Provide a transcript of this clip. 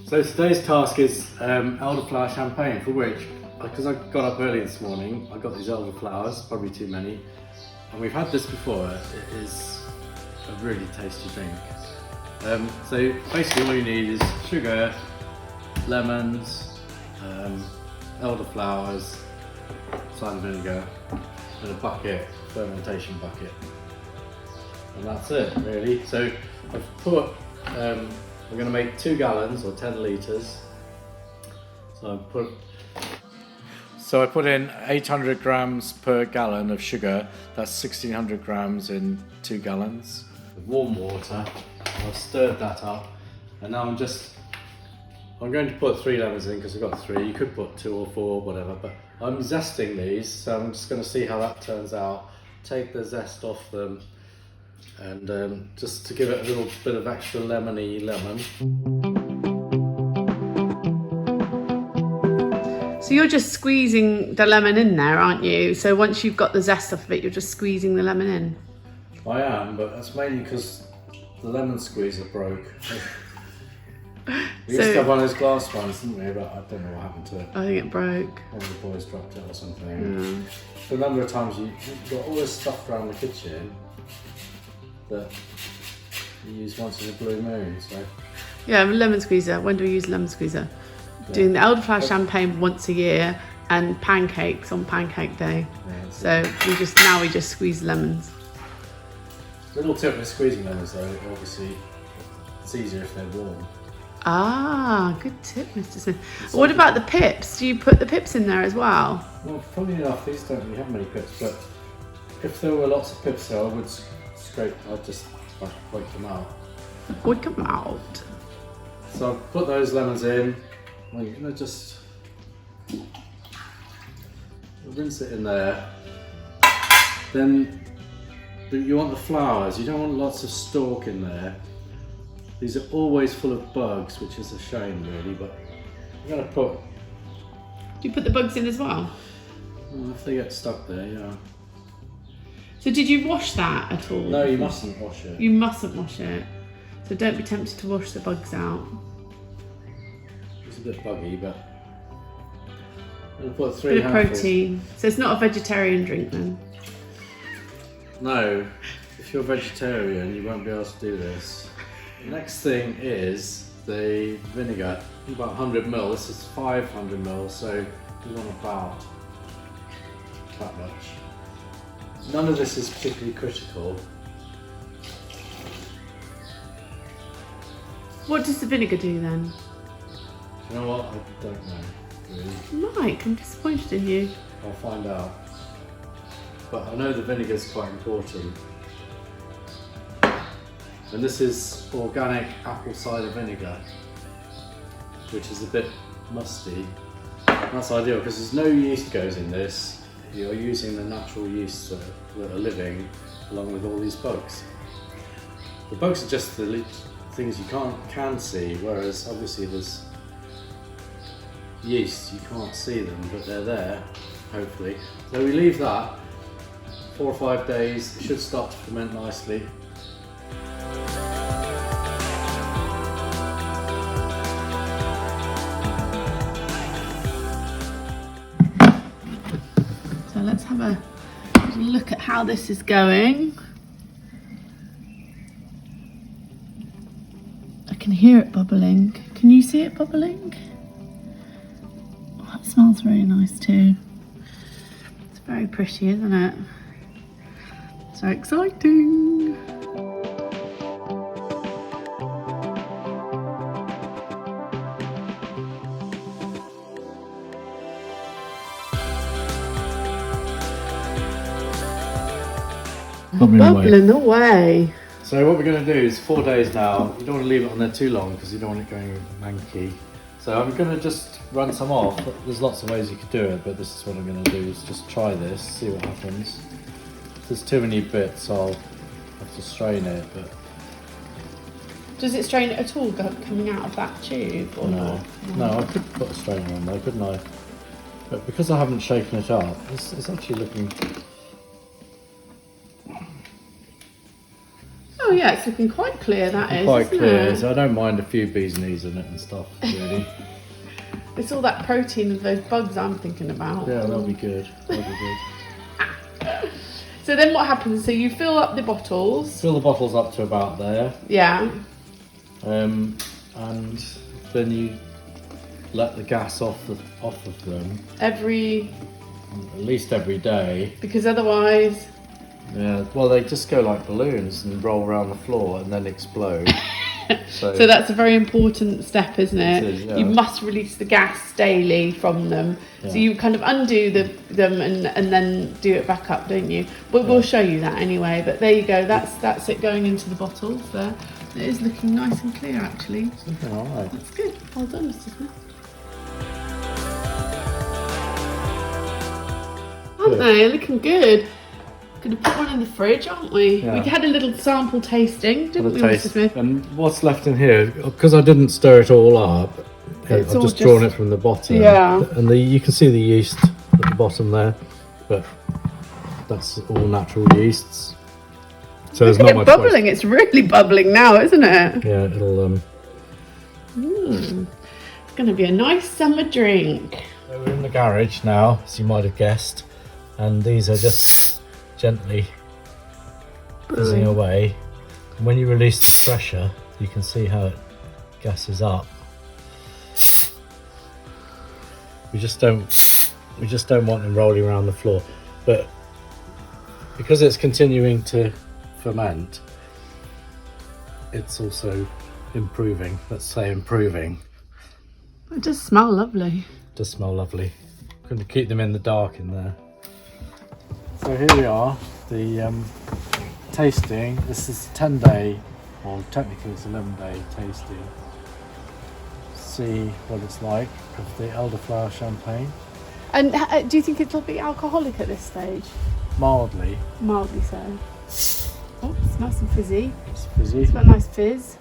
So today's task is elderflower champagne, for which, because I got up early this morning, I got these elderflowers, probably too many, and we've had this before. It is a really tasty drink. So basically all you need is sugar, lemons, elderflowers, cider vinegar, and a bucket, fermentation bucket. And that's it really. So I've put, we're going to make 2 gallons or 10 litres. So I put in 800 grams per gallon of sugar. That's 1600 grams in 2 gallons. With warm water, I've stirred that up, and now I'm going to put 3 lemons in because I've got 3. You could put 2 or 4, whatever, but I'm zesting these, so I'm just going to see how that turns out. Take the zest off them, and just to give it a little bit of extra lemony lemon. So you're just squeezing the lemon in there, aren't you? So once you've got the zest off of it, you're just squeezing the lemon in. I am, but that's mainly because the lemon squeezer broke. We used to have one of those glass ones, didn't we? But I don't know what happened to it. I think it broke. One of the boys dropped it or something. So a number of times you've got all this stuff around the kitchen that you use once in a blue moon. So Yeah, lemon squeezer. When do we use lemon squeezer? yeah. Doing the elderflower champagne once a year and pancakes on pancake day. Yeah, so we just squeeze lemons. Little tip with squeezing lemons though, obviously it's easier if they're warm. Ah, good tip, Mr. Smith. What about the pips? Do you put the pips in there as well? Well, funny enough, these don't really have many pips, but if there were lots of pips there, I would I'd just wake them out. Wake them out. So I've put those lemons in. Well, you're going to just rinse it in there. Then you want the flowers. You don't want lots of stalk in there. These are always full of bugs, which is a shame really, but I'm going to put... Do you put the bugs in as well? Well, if they get stuck there, yeah. So did you wash that at all? No, you mustn't wash it. You mustn't wash it. So don't be tempted to wash the bugs out. It's a bit buggy, but I'm going to put 3 Bit of handfuls. protein. So it's not a vegetarian drink then? No, if you're vegetarian, you won't be able to do this. The next thing is the vinegar. About 100 ml. This is 500 ml, so you want about that much. None of this is particularly critical. What does the vinegar do then? You know what? I don't know. Really. Mike, I'm disappointed in you. I'll find out. But I know the vinegar is quite important. And this is organic apple cider vinegar, which is a bit musty. That's ideal because there's no yeast goes in this. You're using the natural yeasts that are living along with all these bugs. The bugs are just the things you can see, whereas obviously there's yeast, you can't see them, but they're there, hopefully. So we leave that 4 or 5 days, it should start to ferment nicely. So let's have a look at how this is going. I can hear it bubbling. Can you see it bubbling? Oh, that smells really nice too. It's very pretty, isn't it? So exciting. Bubbling away. So what we're going to do is 4 days now. You don't want to leave it on there too long because you don't want it going manky. So I'm going to just run some off. There's lots of ways you could do it, but this is what I'm going to do, is just try this, see what happens. If there's too many bits, I'll have to strain it. But Does it strain at all coming out of that tube? Or no, I could put a strainer on there, couldn't I? But because I haven't shaken it up, it's actually looking... Oh yeah, it's looking quite clear, that is, quite isn't clear. it? So I don't mind a few bees' knees in it and stuff, really. It's all that protein of those bugs I'm thinking about. Yeah, that'll be good. That'll be good. So then what happens? So you fill up the bottles. Fill the bottles up to about there. Yeah. And then you let the gas off of them. At least every day. Because otherwise. Yeah. Well, they just go like balloons and roll around the floor and then explode. So that's a very important step, isn't it? It is, yeah. You must release the gas daily from them. Yeah. So you kind of undo them and then do it back up, don't you? But we'll show you that anyway. But there you go. That's it going into the bottles there. It is looking nice and clear, actually. It's looking all right. That's good. Well done, Mr. Smith. Aren't they? Looking good. Going to put one in the fridge, aren't we? Yeah. We had a little sample tasting, didn't we, Mr. Smith? And what's left in here, because I didn't stir it all up, I've all just drawn it from the bottom. Yeah. And you can see the yeast at the bottom there, but that's all natural yeasts. So there's not much bubbling. It's really bubbling now, isn't it? Yeah, it'll. It's going to be a nice summer drink. So we're in the garage now, as you might have guessed, and these are just gently fizzing away. And when you release the pressure, you can see how it gases up. We just don't want them rolling around the floor, but because it's continuing to ferment, it's also improving. Let's say improving. It does smell lovely. It does smell lovely. Going to keep them in the dark in there. So here we are, the tasting. This is 10-day, or technically it's 11-day tasting. See what it's like of the Elderflower champagne. And do you think it'll be alcoholic at this stage? Mildly. Mildly so. Oh, it's nice and fizzy. It's fizzy. It's got a nice fizz.